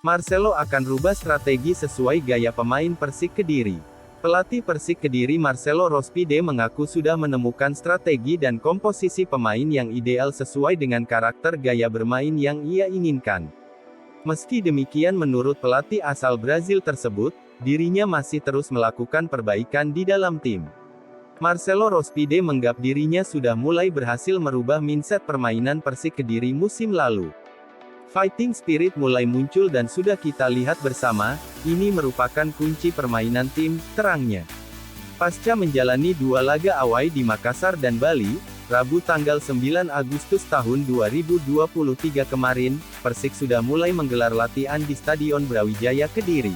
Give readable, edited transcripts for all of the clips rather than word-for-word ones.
Marcelo akan rubah strategi sesuai gaya pemain Persik Kediri. Pelatih Persik Kediri Marcelo Rospide mengaku sudah menemukan strategi dan komposisi pemain yang ideal sesuai dengan karakter gaya bermain yang ia inginkan. Meski demikian menurut pelatih asal Brazil tersebut, dirinya masih terus melakukan perbaikan di dalam tim. Marcelo Rospide menganggap dirinya sudah mulai berhasil merubah mindset permainan Persik Kediri musim lalu. Fighting spirit mulai muncul dan sudah kita lihat bersama, ini merupakan kunci permainan tim, terangnya. Pasca menjalani 2 laga away di Makassar dan Bali, Rabu tanggal 9 Agustus tahun 2023 kemarin, Persik sudah mulai menggelar latihan di Stadion Brawijaya Kediri.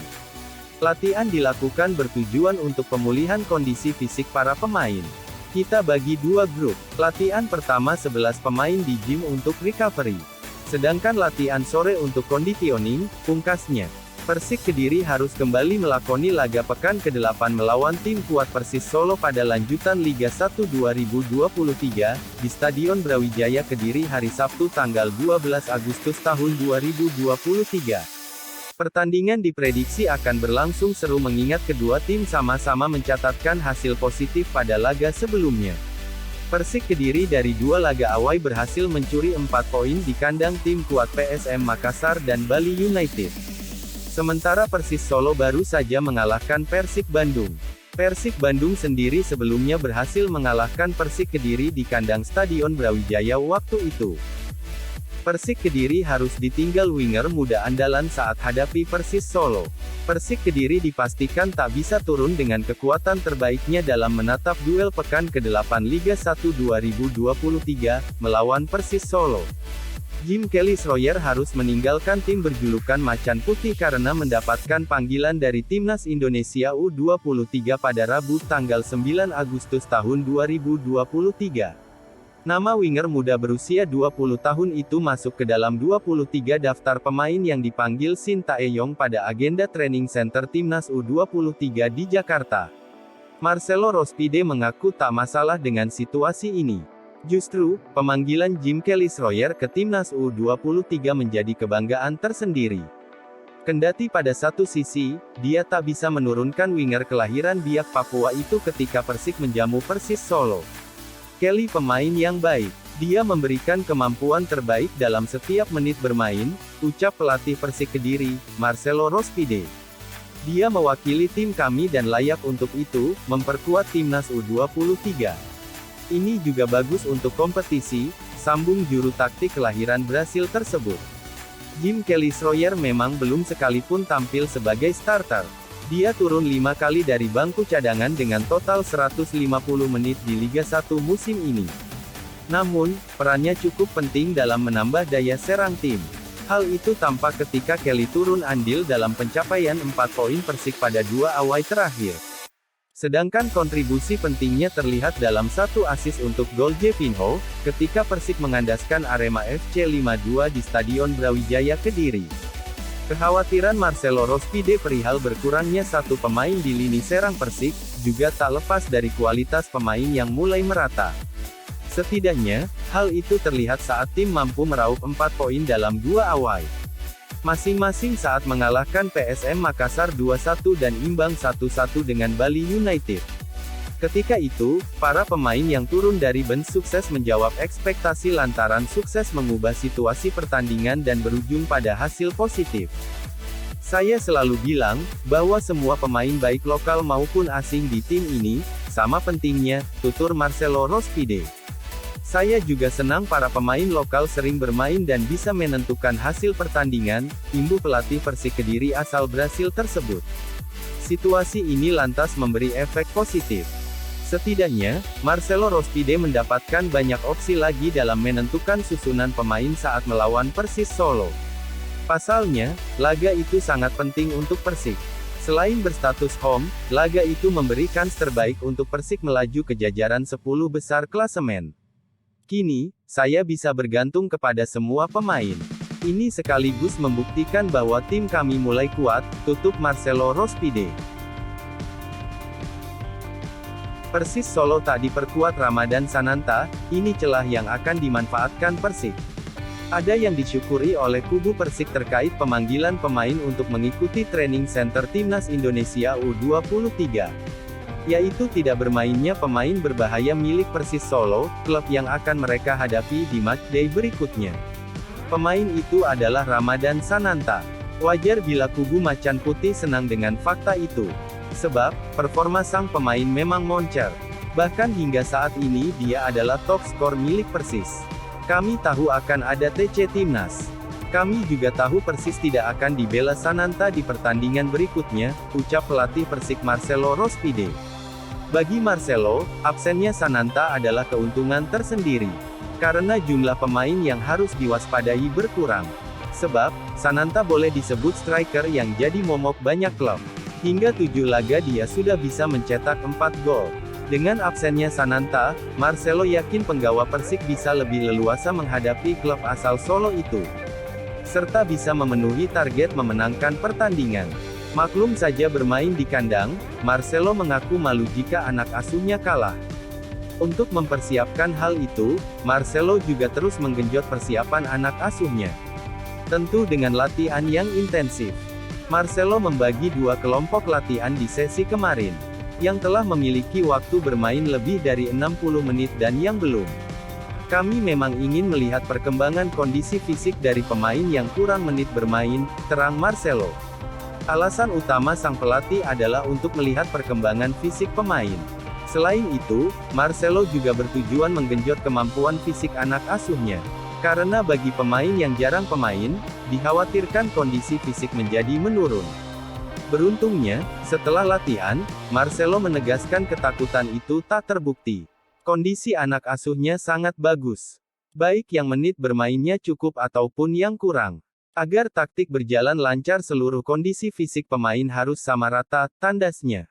Latihan dilakukan bertujuan untuk pemulihan kondisi fisik para pemain. Kita bagi 2 grup. Latihan pertama 11 pemain di gym untuk recovery. Sedangkan latihan sore untuk conditioning, pungkasnya. Persik Kediri harus kembali melakoni laga pekan ke-8 melawan tim kuat Persis Solo pada lanjutan Liga 1 2023, di Stadion Brawijaya Kediri hari Sabtu tanggal 12 Agustus tahun 2023. Pertandingan diprediksi akan berlangsung seru mengingat kedua tim sama-sama mencatatkan hasil positif pada laga sebelumnya. Persik Kediri dari 2 laga away berhasil mencuri 4 poin di kandang tim kuat PSM Makassar dan Bali United. Sementara Persis Solo baru saja mengalahkan Persik Bandung. Persik Bandung sendiri sebelumnya berhasil mengalahkan Persik Kediri di kandang Stadion Brawijaya waktu itu. Persik Kediri harus ditinggal winger muda andalan saat hadapi Persis Solo. Persik Kediri dipastikan tak bisa turun dengan kekuatan terbaiknya dalam menatap duel pekan ke-8 Liga 1 2023, melawan Persis Solo. Jim Kelly Schroyer harus meninggalkan tim berjulukan Macan Putih karena mendapatkan panggilan dari Timnas Indonesia U23 pada Rabu tanggal 9 Agustus tahun 2023. Nama winger muda berusia 20 tahun itu masuk ke dalam 23 daftar pemain yang dipanggil Shin Tae-yong pada agenda training center Timnas U23 di Jakarta. Marcelo Rospide mengaku tak masalah dengan situasi ini. Justru, pemanggilan Jim Kelly Schroyer ke Timnas U23 menjadi kebanggaan tersendiri. Kendati pada satu sisi, dia tak bisa menurunkan winger kelahiran Biak Papua itu ketika Persik menjamu Persis Solo. Kelly pemain yang baik. Dia memberikan kemampuan terbaik dalam setiap menit bermain, ucap pelatih Persik Kediri, Marcelo Rospide. Dia mewakili tim kami dan layak untuk itu, memperkuat Timnas U23. Ini juga bagus untuk kompetisi, sambung juru taktik kelahiran Brasil tersebut. Jim Kelly Schroyer memang belum sekalipun tampil sebagai starter. Dia turun 5 kali dari bangku cadangan dengan total 150 menit di Liga 1 musim ini. Namun, perannya cukup penting dalam menambah daya serang tim. Hal itu tampak ketika Kelly turun andil dalam pencapaian 4 poin Persik pada 2 away terakhir. Sedangkan kontribusi pentingnya terlihat dalam 1 assist untuk gol Jepinho, ketika Persik mengandaskan Arema FC 5-2 di Stadion Brawijaya Kediri. Kekhawatiran Marcelo Rospide perihal berkurangnya 1 pemain di lini serang Persik, juga tak lepas dari kualitas pemain yang mulai merata. Setidaknya, hal itu terlihat saat tim mampu meraup 4 poin dalam 2 away. Masing-masing saat mengalahkan PSM Makassar 2-1 dan imbang 1-1 dengan Bali United. Ketika itu, para pemain yang turun dari bench sukses menjawab ekspektasi lantaran sukses mengubah situasi pertandingan dan berujung pada hasil positif. Saya selalu bilang, bahwa semua pemain baik lokal maupun asing di tim ini, sama pentingnya, tutur Marcelo Rospide. Saya juga senang para pemain lokal sering bermain dan bisa menentukan hasil pertandingan, imbuh pelatih Persik Kediri asal Brasil tersebut. Situasi ini lantas memberi efek positif. Setidaknya, Marcelo Rospide mendapatkan banyak opsi lagi dalam menentukan susunan pemain saat melawan Persis Solo. Pasalnya, laga itu sangat penting untuk Persik. Selain berstatus home, laga itu memberi kans terbaik untuk Persik melaju ke jajaran 10 besar klasemen. Kini, saya bisa bergantung kepada semua pemain. Ini sekaligus membuktikan bahwa tim kami mulai kuat, tutup Marcelo Rospide. Persis Solo tak diperkuat Ramadan Sananta, ini celah yang akan dimanfaatkan Persik. Ada yang disyukuri oleh kubu Persik terkait pemanggilan pemain untuk mengikuti training center Timnas Indonesia U23. Yaitu tidak bermainnya pemain berbahaya milik Persis Solo, klub yang akan mereka hadapi di matchday berikutnya. Pemain itu adalah Ramadan Sananta. Wajar bila kubu Macan Putih senang dengan fakta itu. Sebab, performa sang pemain memang moncer. Bahkan hingga saat ini dia adalah top skor milik Persis. Kami tahu akan ada TC Timnas. Kami juga tahu Persis tidak akan dibela Sananta di pertandingan berikutnya, ucap pelatih Persik Marcelo Rospide. Bagi Marcelo, absennya Sananta adalah keuntungan tersendiri. Karena jumlah pemain yang harus diwaspadai berkurang. Sebab, Sananta boleh disebut striker yang jadi momok banyak klub. Hingga 7 laga dia sudah bisa mencetak 4 gol. Dengan absennya Sananta, Marcelo yakin penggawa Persik bisa lebih leluasa menghadapi klub asal Solo itu. Serta bisa memenuhi target memenangkan pertandingan. Maklum saja bermain di kandang, Marcelo mengaku malu jika anak asuhnya kalah. Untuk mempersiapkan hal itu, Marcelo juga terus menggenjot persiapan anak asuhnya. Tentu dengan latihan yang intensif. Marcelo membagi 2 kelompok latihan di sesi kemarin. Yang telah memiliki waktu bermain lebih dari 60 menit dan yang belum. Kami memang ingin melihat perkembangan kondisi fisik dari pemain yang kurang menit bermain, terang Marcelo. Alasan utama sang pelatih adalah untuk melihat perkembangan fisik pemain. Selain itu, Marcelo juga bertujuan menggenjot kemampuan fisik anak asuhnya. Karena bagi pemain yang jarang pemain, dikhawatirkan kondisi fisik menjadi menurun. Beruntungnya, setelah latihan, Marcelo menegaskan ketakutan itu tak terbukti. Kondisi anak asuhnya sangat bagus. Baik yang menit bermainnya cukup ataupun yang kurang. Agar taktik berjalan lancar seluruh kondisi fisik pemain harus sama rata, tandasnya.